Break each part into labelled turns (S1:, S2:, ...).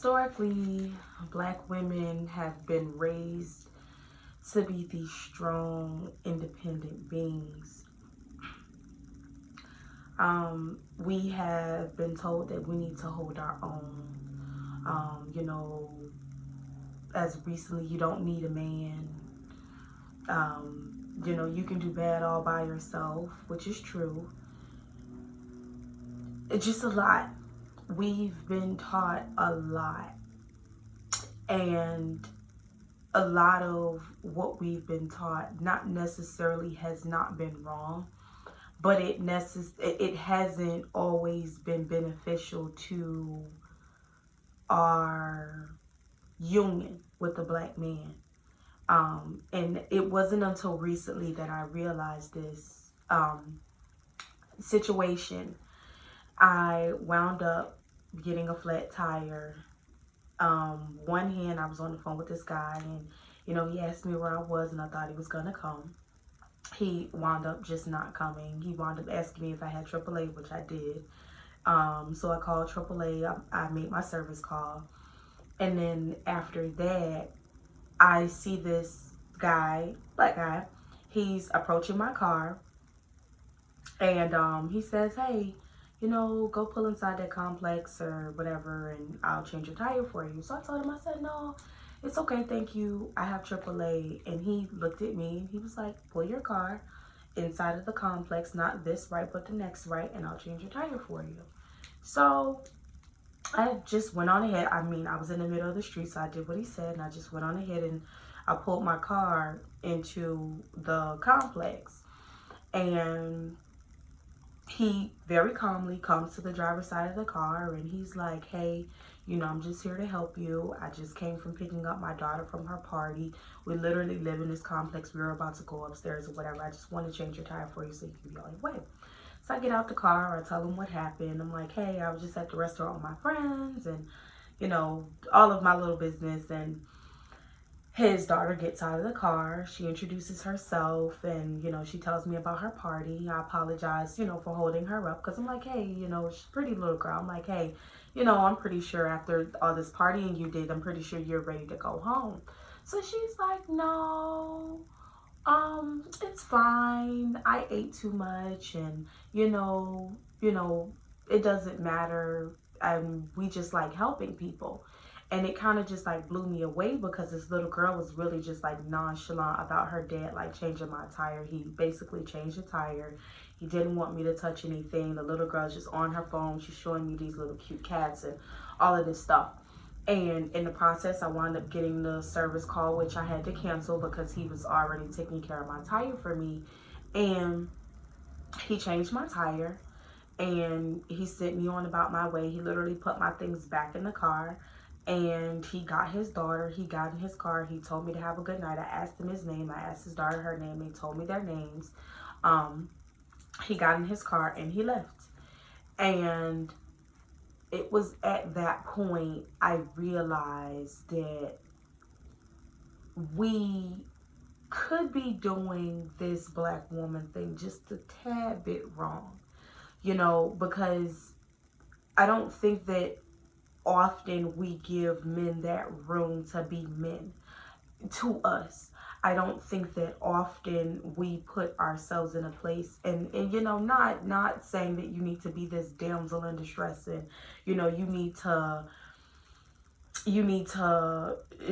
S1: Historically, black women have been raised to be these strong, independent beings. We have been told that we need to hold our own. Um, you know, as recently, you don't need a man. You can do bad all by yourself, which is true. It's just a lot. We've been taught a lot. And a lot of what we've been taught not necessarily has not been wrong, but it hasn't always been beneficial to our union with the black man. And it wasn't until recently that I realized this situation. I wound up getting a flat tire. One hand, I was on the phone with this guy, and he asked me where I was, and I thought he was gonna come. He wound up just not coming. He wound up asking me if I had AAA, which I did. So I called AAA. I made my service call, and then after that, I see this guy, black guy. He's approaching my car, and he says, "Hey, go pull inside that complex or whatever, and I'll change your tire for you." So I told him, I said, "No, it's okay, thank you. I have AAA." And he looked at me. He was like, "Pull your car inside of the complex, not this right, but the next right, and I'll change your tire for you." So I just went on ahead. I mean, I was in the middle of the street, so I did what he said, and I just went on ahead and I pulled my car into the complex. And he very calmly comes to the driver's side of the car, and he's like, "Hey, I'm just here to help you. I just came from picking up my daughter from her party. We literally live in this complex. We were about to go upstairs or whatever. I just want to change your tire for you so you can be on your way." So I get out the car. I tell him what happened. I'm like, "Hey, I was just at the restaurant with my friends, and all of my little business." And his daughter gets out of the car. She introduces herself, and she tells me about her party. I apologize, for holding her up, because I'm like, "Hey, she's a pretty little girl." I'm like, "Hey, I'm pretty sure after all this partying you did, I'm pretty sure you're ready to go home." So she's like, "No, it's fine. I ate too much, and it doesn't matter. And we just like helping people." And it kind of just like blew me away, because this little girl was really just like nonchalant about her dad like changing my tire. He basically changed the tire. He didn't want me to touch anything. The little girl's just on her phone. She's showing me these little cute cats and all of this stuff. And in the process, I wound up getting the service call, which I had to cancel because he was already taking care of my tire for me. And he changed my tire, and he sent me on about my way. He literally put my things back in the car, and he got his daughter. He got in his car. He told me to have a good night. I asked him his name. I asked his daughter her name. They told me their names. He got in his car and he left. And it was at that point I realized that we could be doing this black woman thing just a tad bit wrong, because I don't think that often we give men that room to be men to us. I don't think that often we put ourselves in a place, and not saying that you need to be this damsel in distress, and you need to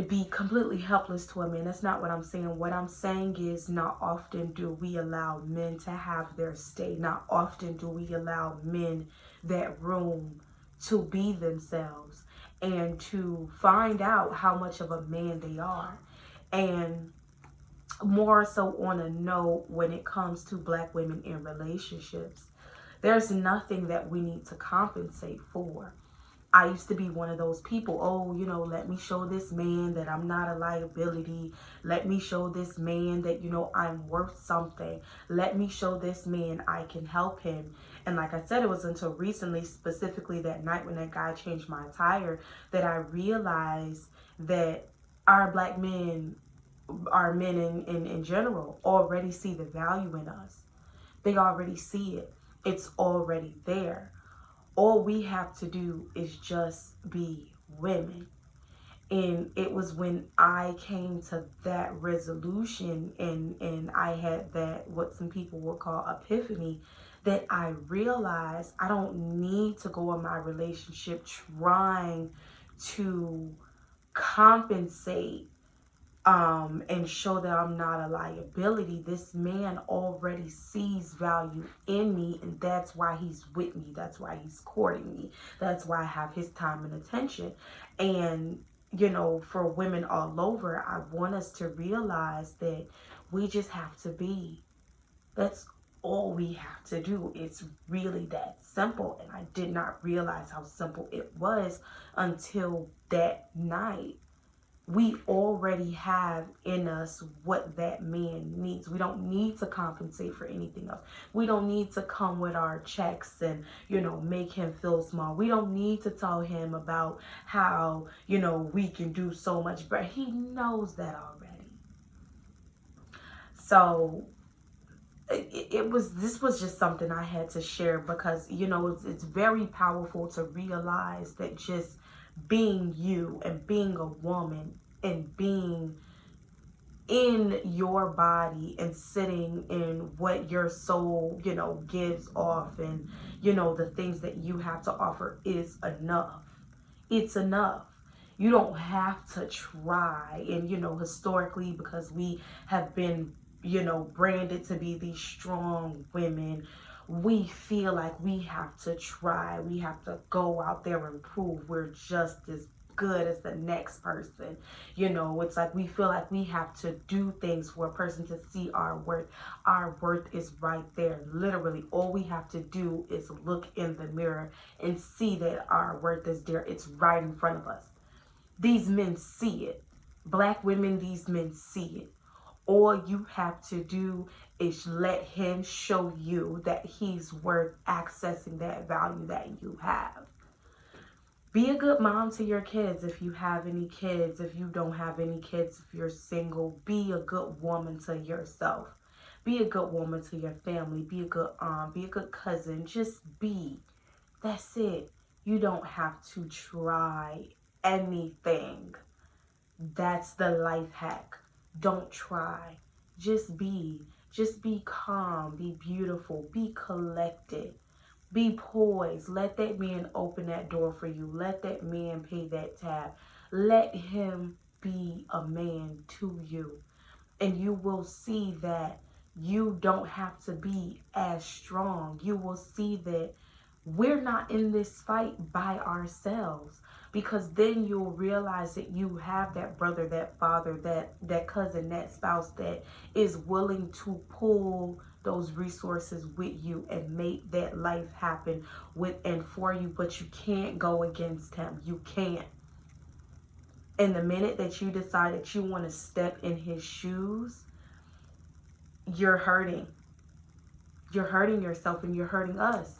S1: be completely helpless to a man. That's not what I'm saying. What I'm saying is, not often do we allow men to have their stay. Not often do we allow men that room to be themselves and to find out how much of a man they are. And more so on a note, when it comes to black women in relationships, there's nothing that we need to compensate for. I used to be one of those people, "Oh, let me show this man that I'm not a liability. Let me show this man that, I'm worth something. Let me show this man I can help him." And like I said, it was until recently, specifically that night when that guy changed my tire, that I realized that our black men, our men in general, already see the value in us. They already see it. It's already there. All we have to do is just be women. And it was when I came to that resolution, and I had that, what some people would call epiphany, that I realized I don't need to go in my relationship trying to compensate and show that I'm not a liability. This man already sees value in me, and that's why he's with me. That's why he's courting me. That's why I have his time and attention. And, you know, for women all over, I want us to realize that we just have to be. That's all we have to do. It's really that simple. And I did not realize how simple it was until that night. We already have in us what that man needs. We don't need to compensate for anything else. We don't need to come with our checks and, you know, make him feel small. We don't need to tell him about how, you know, we can do so much better. He knows that already. So this was just something I had to share, because, you know, it's very powerful to realize that just being you and being a woman and being in your body and sitting in what your soul, you know, gives off, and, you know, the things that you have to offer is enough. It's enough. You don't have to try. And, you know, historically, because we have been, you know, branded to be these strong women, we feel like we have to try. We have to go out there and prove we're just as good as the next person. You know, it's like we feel like we have to do things for a person to see our worth. Our worth is right there. Literally, all we have to do is look in the mirror and see that our worth is there. It's right in front of us. These men see it. Black women, these men see it. All you have to do is let him show you that he's worth accessing that value that you have. Be a good mom to your kids if you have any kids. If you don't have any kids, if you're single, be a good woman to yourself. Be a good woman to your family. Be a good aunt. Be a good cousin. Just be. That's it. You don't have to try anything. That's the life hack. Don't try. Just be. Just be calm. Be beautiful. Be collected. Be poised. Let that man open that door for you. Let that man pay that tab. Let him be a man to you. And you will see that you don't have to be as strong. You will see that we're not in this fight by ourselves, because then you'll realize that you have that brother, that father, that cousin, that spouse that is willing to pull those resources with you and make that life happen with and for you. But you can't go against him. You can't. And the minute that you decide that you want to step in his shoes, you're hurting. You're hurting yourself, and you're hurting us.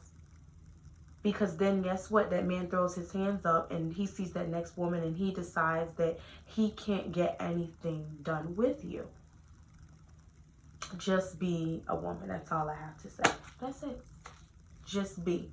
S1: Because then guess what? That man throws his hands up and he sees that next woman, and he decides that he can't get anything done with you. Just be a woman. That's all I have to say. That's it. Just be.